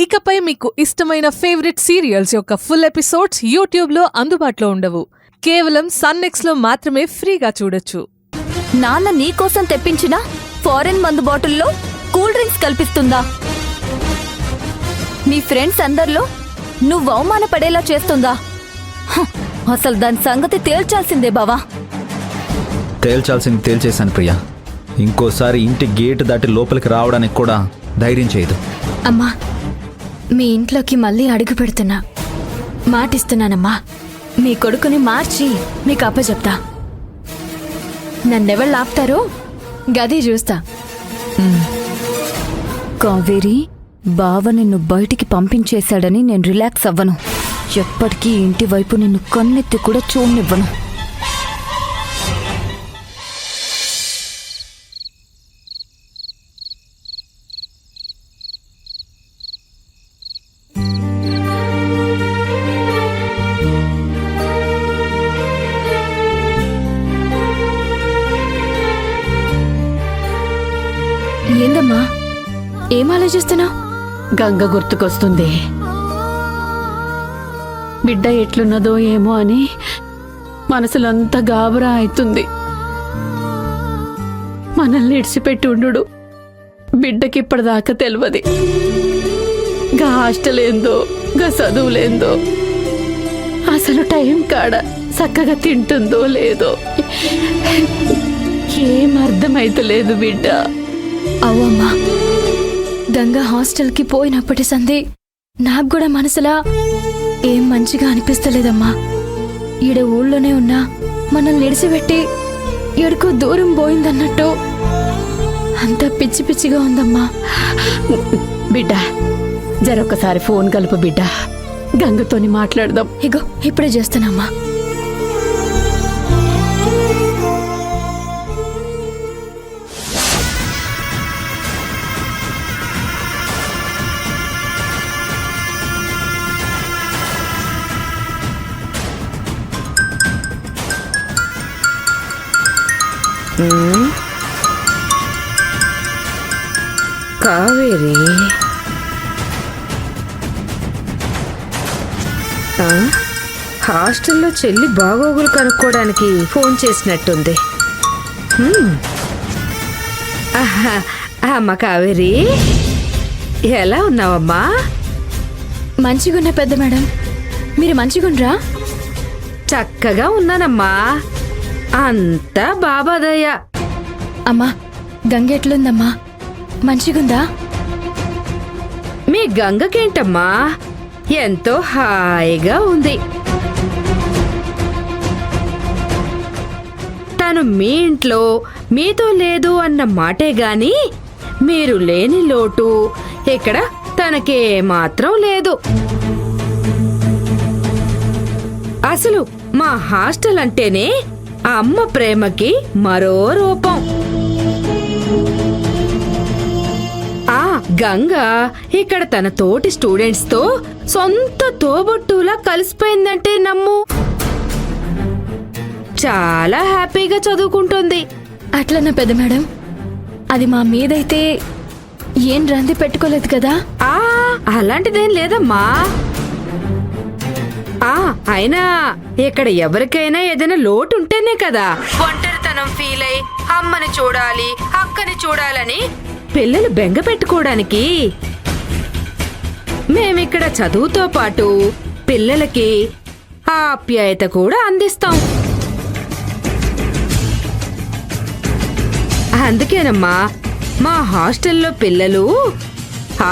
ఇకపై మీకు ఇష్టమైన ఫేవరెట్ సీరియల్స్ యొక్క ఫుల్ ఎపిసోడ్స్ యూట్యూబ్లో అందుబాటులో ఉండవు. కేవలం సన్నెక్స్లో మాత్రమే ఫ్రీగా చూడొచ్చు. నాన్న నీకోసం తెప్పించిన ఫారెన్ మందు బాటిల్లో కూల్ డ్రింక్స్ కల్పిస్తుందా? మీ ఫ్రెండ్స్ అందరిలో నువ్వు అవమానపడేలా చేస్తుందా? అసలు దాని సంగతి తేల్చాల్సిందే బావా. తేల్చాల్సింది తేల్చేశాను ప్రియా. ఇంకోసారి ఇంటి గేటు దాటి లోపలికి రావడానికి కూడా ధైర్యం చేయదు. అమ్మా, మీ ఇంట్లోకి మళ్ళీ అడుగు పెడుతున్నా. మాటిస్తున్నానమ్మా, మీ కొడుకుని మార్చి మీకు అప్పచెప్తా. నన్నెవళ్ళు ఆపుతారో గది చూస్తా. కావేరి, బావ నిన్ను బయటికి పంపించేశాడని నేను రిలాక్స్ అవ్వను. ఎప్పటికీ ఇంటి వైపు నిన్ను కన్నెత్తి కూడా చూడనివ్వను. ఏందమ్మా, ఏం ఆలోచిస్తున్నావు? గంగ గుర్తుకొస్తుంది. బిడ్డ ఎట్లున్నదో ఏమో అని మనసులంతా గాబరా అవుతుంది. మనల్ని ఇడిచిపెట్టి ఉండు బిడ్డకి ఇప్పటిదాకా తెలియదు. గా హాస్టల్ ఏందో, గా చదువులేందో, అసలు టైం కాడ చక్కగా తింటుందో లేదో ఏం అర్థమైతలేదు బిడ్డ. అవ్వమ్మా, గంగా హాస్టల్కి పోయినప్పటి సందే నాకు కూడా మనసులా ఏం మంచిగా అనిపిస్తలేదమ్మా. ఈడ ఊళ్ళోనే ఉన్నా మనల్ని నిడిసిపెట్టి ఎడుకో దూరం పోయిందన్నట్టు అంతా పిచ్చి పిచ్చిగా ఉందమ్మా. బిడ్డ, జరొక్కసారి ఫోన్ కలుపు బిడ్డ, గంగతోని మాట్లాడదాం. ఇగో ఇప్పుడే చేస్తానమ్మా. కావేరి, హాస్టల్లో చెల్లి బాగోగులు కనుక్కోవడానికి ఫోన్ చేసినట్టుంది. అమ్మ కావేరి, ఎలా ఉన్నావమ్మా? మంచిగున్న పెద్ద మేడం, మీరు మంచిగుండ్రా? చక్కగా ఉన్నానమ్మా, అంతా బాబాదయ్య. అమ్మా, గంగ ఎట్లుందమ్మా? మంచిగుందా? మీ గంగకేంటమ్మా, ఎంతో హాయిగా ఉంది. తను మీ ఇంట్లో మీతో లేదు అన్న మాటే గాని మీరు లేని లోటు ఇక్కడ తనకే మాత్రం లేదు. అసలు మా హాస్టల్ అంటేనే అమ్మ ప్రేమకి మరో రూపం. ఆ గంగ ఇక్కడ తన తోటి స్టూడెంట్స్ తో సొంత తోబుట్టులా కలిసిపోయిందంటే నమ్ము. చాలా హ్యాపీగా చదువుకుంటుంది. అట్లన్నా పెద్ద మేడం, అది మా మీదైతే ఏం రంది పెట్టుకోలేదు కదా? అలాంటిదేం లేదమ్మా. అయినా ఇక్కడ ఎవరికైనా ఏదైనా లోటు ఉంటేనే కదా ఒంటరితనం ఫీల్ అయి అమ్మని చూడాలి, అక్కని చూడాలని పిల్లలు బెంగ పెట్టుకోవడానికి. మేమిక్కడ చదువుతో పాటు పిల్లలకి ఆప్యాయత కూడా అందిస్తాం. అందుకేనమ్మా మా హాస్టల్లో పిల్లలు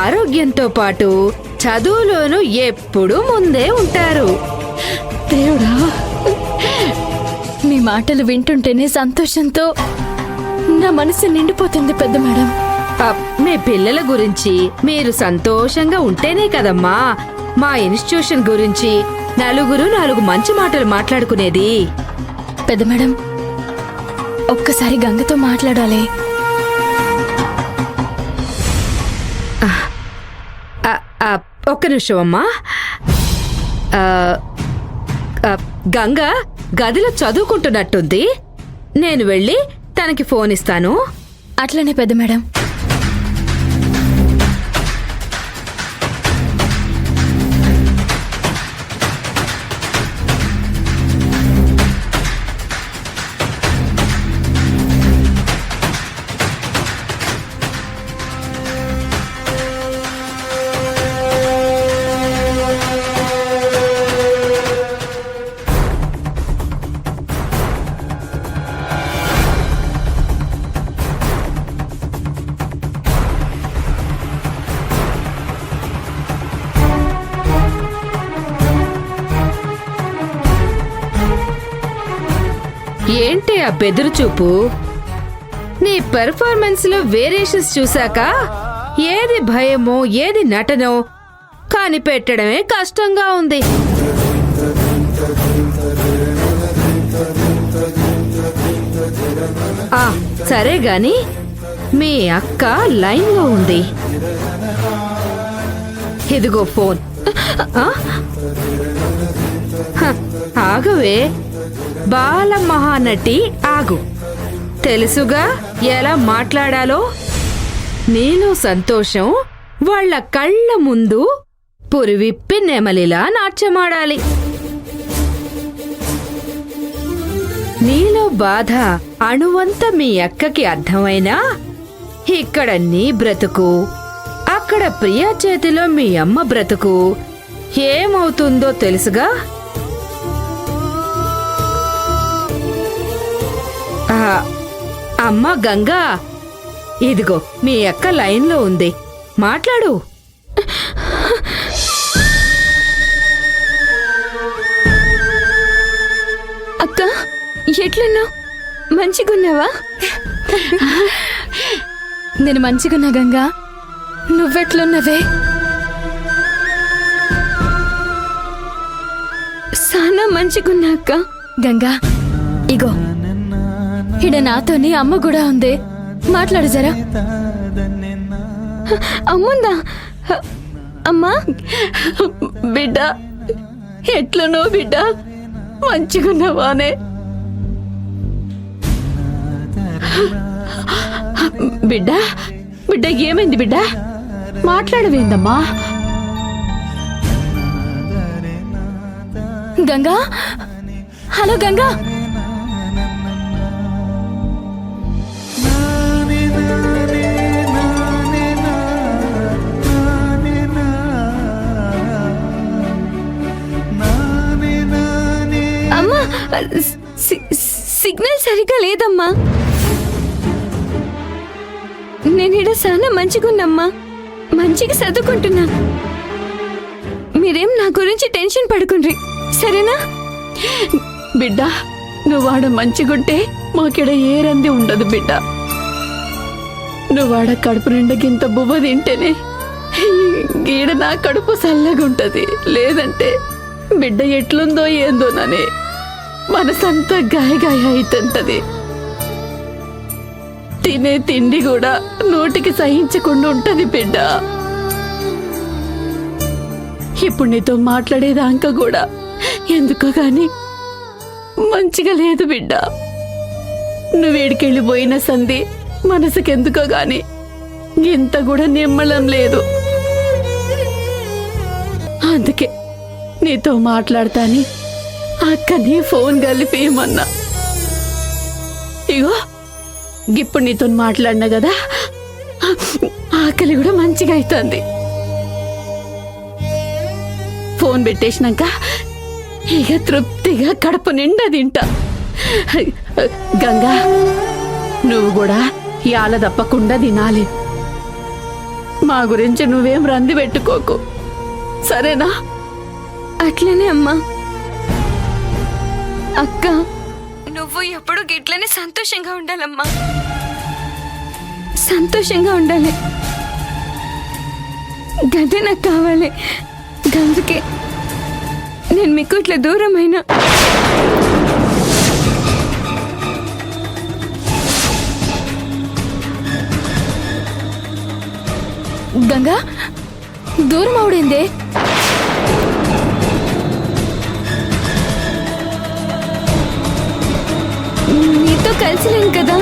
ఆరోగ్యంతో పాటు చదువులోనూ ఎప్పుడూ ముందే ఉంటారు. దేవుడా, మీ మాటలు వింటుంటేనే సంతోషంతో నా మనసు నిండిపోతుంది పెద్ద మేడం. మీ పిల్లల గురించి మీరు సంతోషంగా ఉంటేనే కదమ్మా మా ఇన్స్టిట్యూషన్ గురించి నలుగురు నాలుగు మంచి మాటలు మాట్లాడుకునేది. పెద్ద మేడం, ఒక్కసారి గంగతో మాట్లాడాలి. ఒక్క నిమిషం అమ్మా. గంగ గదిలో చదువుకుంటున్నట్టుంది. నేను వెళ్ళి తనకి ఫోన్ ఇస్తాను. అట్లనే పెద్ద మేడం. ఏంటి ఆ బెదురు చూపు? నీ పెర్ఫార్మెన్స్ లో వేరియేషన్స్ చూశాక ఏది భయమో ఏది నటనో కనిపెట్టడమే కష్టంగా ఉంది. సరే గాని మీ అక్క లైన్ లో ఉంది. ఇదిగో ఫోన్. ఆగవే బాల మహానటి, ఆగు. తెలుసుగా ఎలా మాట్లాడాలో. నీలో సంతోషం వాళ్ళ కళ్ళ ముందు పురివిప్పి నెమలిలా నాట్యమాడాలి. నీలో బాధ అణువంత మీ అక్కకి అర్థమైనా ఇక్కడ నీ బ్రతుకు, అక్కడ ప్రియా చేతిలో మీ అమ్మ బ్రతుకు ఏమవుతుందో తెలుసుగా. అమ్మ గంగా, ఇదిగో మీ అక్క లైన్లో ఉంది, మాట్లాడు. అక్క ఎట్లున్నావు? మంచిగున్నావా? నేను మంచిగున్నా గంగా, నువ్వెట్లున్నవే? సానా మంచిగున్నా అక్క. గంగా ఇగో ఇడ నాతోని అమ్మ కూడా ఉంది, మాట్లాడు జరా. అమ్ముందా? అమ్మా బిడ్డ ఎట్లనో బిడ్డ, మంచిగున్నావానే? బిడ్డ బిడ్డ ఏమైంది బిడ్డ? మాట్లాడవేందమ్మా? గంగా, హలో గంగా. అమ్మా సిగ్నల్ సరిగా లేదమ్మా. నేను ఇక్కడ చాలా మంచిగున్నమ్మా, మంచిగా చదువుకుంటున్నా. మీరేం నా గురించి టెన్షన్ పడుకుండ్రి, సరేనా? బిడ్డ నువ్వాడ మంచిగుంటే మాకిడ ఏ రంది ఉండదు బిడ్డ. నువ్వాడ కడుపు నిండా గింత బువ్వ తింటేనే గీడ నా కడుపు చల్లగుంటది. లేదంటే బిడ్డ ఎట్లుందో ఏందోనని మనసంతా గాయ గాయ అవుతుంటది. తినే తిండి కూడా నోటికి సహించకుండా ఉంటది బిడ్డ. ఇప్పుడు నీతో మాట్లాడేదాకా కూడా ఎందుకో గాని మంచిగా లేదు బిడ్డ. నువ్వేడికెళ్ళిపోయిన సంధి మనసుకెందుకో గాని ఇంత కూడా నిమ్మలం లేదు. అందుకే నీతో మాట్లాడతాని అక్కని ఫోన్ కలిపేయమన్నా. ఇగో ఇప్పుడు నీతో మాట్లాడినా కదా, ఆకలి కూడా మంచిగా అవుతుంది. ఫోన్ పెట్టేసినాక ఇక తృప్తిగా కడుపు నిండా తింటా. గంగా నువ్వు కూడా యాల తప్పకుండా తినాలి. మా గురించి నువ్వేం రంది పెట్టుకోకు, సరేనా? అట్లనే అమ్మా. అక్క నువ్వు ఎప్పుడు గిట్లనే సంతోషంగా ఉండాలమ్మా, సంతోషంగా ఉండాలి. గదే నాకు కావాలి. అందుకే నేను మీకు ఇట్లా దూరమైనా. గంగా దూరం అవడిందే. నీతో కలిసిలేను కదా,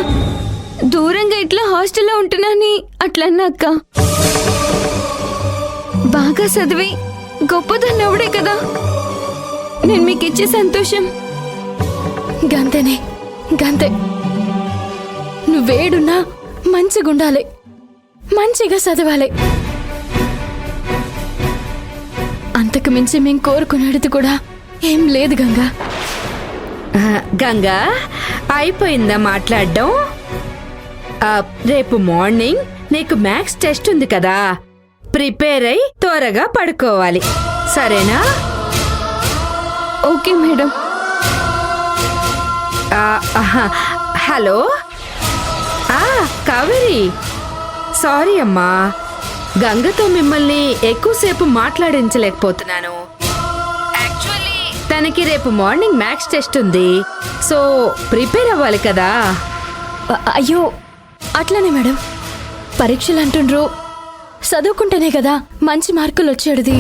దూరంగా ఇట్లా హాస్టల్లో ఉంటున్నాని అట్లన్నా అక్క. బాగా చదివి గొప్పదాన్ని ఎవడే కదా నేను మీకు ఇచ్చే సంతోషం. గంతేనే గంతే. నువ్వేడున్నా మంచిగా ఉండాలి, మంచిగా చదవాలి. అంతకు మించి మేము కోరుకునేది కూడా ఏం లేదు గంగా. గంగా అయిపోయిందా మాట్లాడడం? రేపు మార్నింగ్ నీకు మ్యాథ్స్ టెస్ట్ ఉంది కదా, ప్రిపేర్ అయి త్వరగా పడుకోవాలి, సరేనా? Okay madam. Hello Kaveri, sorry అమ్మా, గంగతో మిమ్మల్ని ఎక్కువసేపు మాట్లాడించలేకపోతున్నాను. యాక్చువల్లీ తనకి రేపు మార్నింగ్ మ్యాథ్స్ టెస్ట్ ఉంది, సో ప్రిపేర్ అవ్వాలి కదా. అయ్యో అట్లనే మేడం, పరీక్షలు అంటుండ్రు, చదువుకుంటేనే కదా మంచి మార్కులు వచ్చేది.